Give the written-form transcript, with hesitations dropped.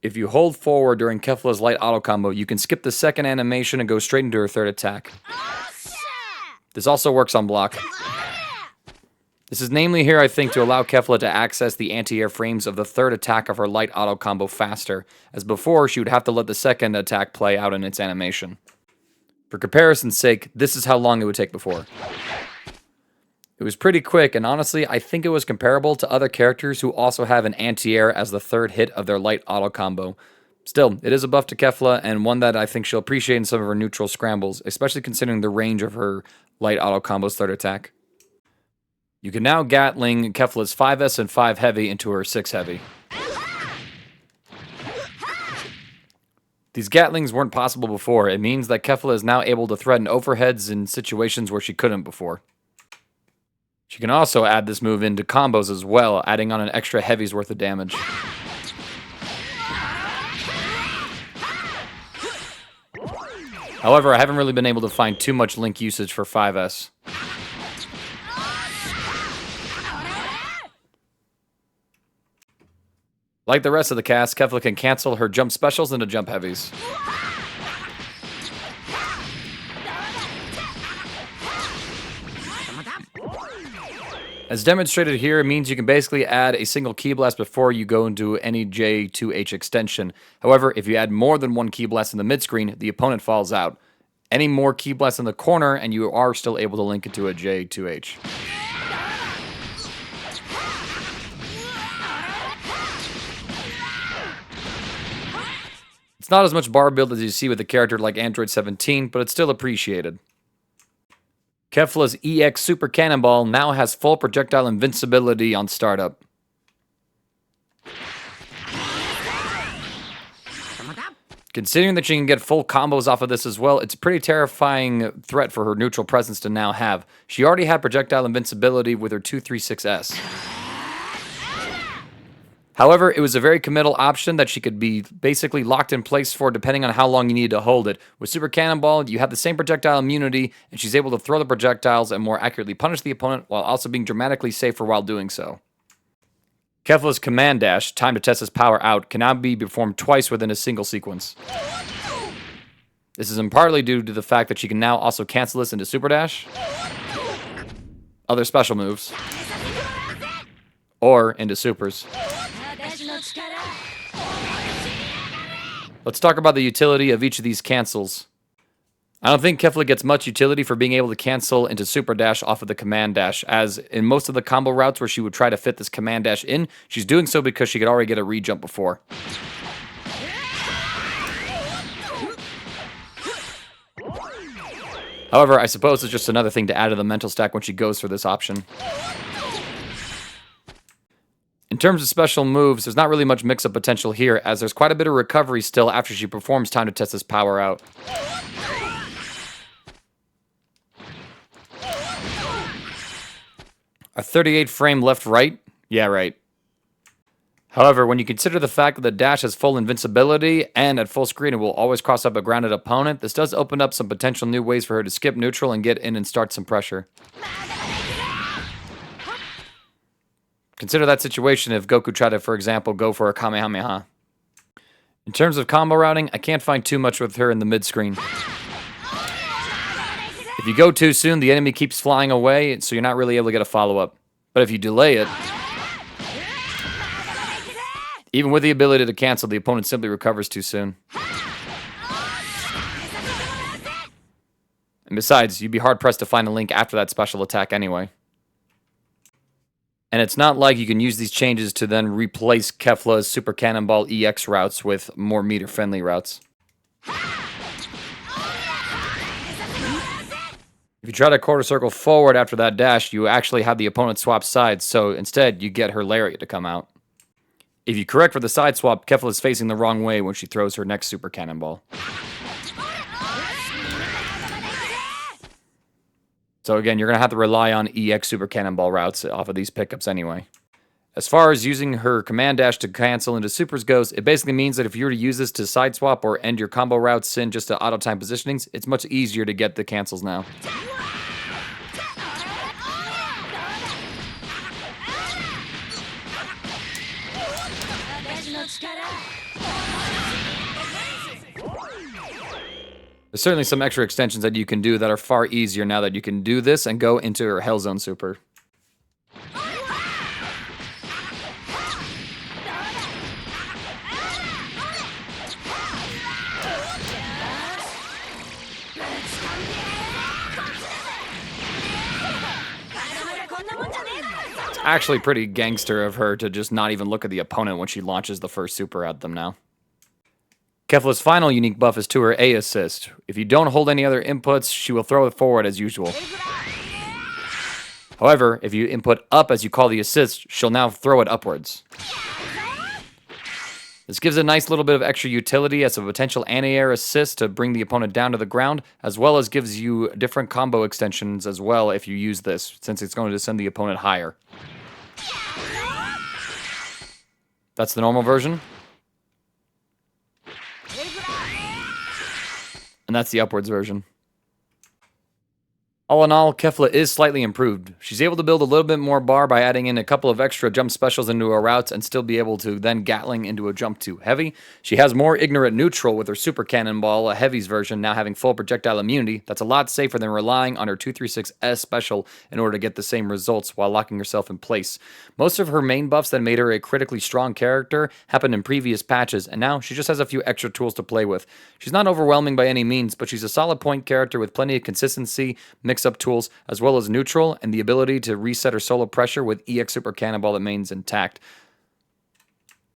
If you hold forward during Kefla's light auto combo, you can skip the second animation and go straight into her third attack. This also works on block. This is namely here, I think, to allow Kefla to access the anti-air frames of the third attack of her light auto combo faster, as before she would have to let the second attack play out in its animation. For comparison's sake, this is how long it would take before. It was pretty quick, and honestly, I think it was comparable to other characters who also have an anti-air as the third hit of their light auto combo. Still, it is a buff to Kefla, and one that I think she'll appreciate in some of her neutral scrambles, especially considering the range of her light auto combo's third attack. You can now Gatling Kefla's 5S and 5 heavy into her 6 heavy. These Gatlings weren't possible before. It means that Kefla is now able to threaten overheads in situations where she couldn't before. She can also add this move into combos as well, adding on an extra heavy's worth of damage. However, I haven't really been able to find too much link usage for 5S. Like the rest of the cast, Kefla can cancel her jump specials into jump heavies. As demonstrated here, it means you can basically add a single ki blast before you go into any J2H extension. However, if you add more than one ki blast in the mid-screen, the opponent falls out. Any more ki blasts in the corner, and you are still able to link it to a J2H. It's not as much bar build as you see with a character like Android 17, but it's still appreciated. Kefla's EX Super Cannonball now has full projectile invincibility on startup. Considering that she can get full combos off of this as well, it's a pretty terrifying threat for her neutral presence to now have. She already had projectile invincibility with her 236S. However, it was a very committal option that she could be basically locked in place for depending on how long you needed to hold it. With Super Cannonball, you have the same projectile immunity, and she's able to throw the projectiles and more accurately punish the opponent while also being dramatically safer while doing so. Kefla's Command Dash, time to test his power out, can now be performed twice within a single sequence. This is in partly due to the fact that she can now also cancel this into Super Dash, other special moves, or into Supers. Let's talk about the utility of each of these cancels. I don't think Kefla gets much utility for being able to cancel into Super Dash off of the Command Dash, as in most of the combo routes where she would try to fit this Command Dash in, she's doing so because she could already get a re-jump before. However, I suppose it's just another thing to add to the mental stack when she goes for this option. In terms of special moves, there's not really much mix-up potential here, as there's quite a bit of recovery still after she performs time to test this power out. A 38 frame left-right? Yeah, right. However, when you consider the fact that the dash has full invincibility and at full screen it will always cross up a grounded opponent, this does open up some potential new ways for her to skip neutral and get in and start some pressure. Consider that situation if Goku tried to, for example, go for a Kamehameha. In terms of combo routing, I can't find too much with her in the mid-screen. If you go too soon, the enemy keeps flying away, so you're not really able to get a follow-up. But if you delay it, even with the ability to cancel, the opponent simply recovers too soon. And besides, you'd be hard-pressed to find a link after that special attack anyway. And it's not like you can use these changes to then replace Kefla's Super Cannonball EX routes with more meter-friendly routes. If you try to quarter circle forward after that dash, you actually have the opponent swap sides, so instead you get her lariat to come out. If you correct for the side swap, Kefla is facing the wrong way when she throws her next Super Cannonball. So again, you're going to have to rely on EX Super Cannonball routes off of these pickups anyway. As far as using her Command Dash to cancel into Supers goes, it basically means that if you were to use this to side swap or end your combo routes in just to auto-time positionings, it's much easier to get the cancels now. There's certainly some extra extensions that you can do that are far easier now that you can do this and go into her Hell Zone Super. It's actually pretty gangster of her to just not even look at the opponent when she launches the first super at them now. Kefla's final unique buff is to her A assist. If you don't hold any other inputs, she will throw it forward as usual. However, if you input up as you call the assist, she'll now throw it upwards. This gives a nice little bit of extra utility as a potential anti-air assist to bring the opponent down to the ground, as well as gives you different combo extensions as well if you use this, since it's going to send the opponent higher. That's the normal version. And that's the upwards version. All in all, Kefla is slightly improved. She's able to build a little bit more bar by adding in a couple of extra jump specials into her routes and still be able to then Gatling into a jump to heavy. She has more ignorant neutral with her Super Cannonball, a heavy's version, now having full projectile immunity. That's a lot safer than relying on her 236S special in order to get the same results while locking herself in place. Most of her main buffs that made her a critically strong character happened in previous patches, and now she just has a few extra tools to play with. She's not overwhelming by any means, but she's a solid point character with plenty of consistency, mix-up tools, as well as neutral, and the ability to reset her solo pressure with EX Super Cannonball that remains intact.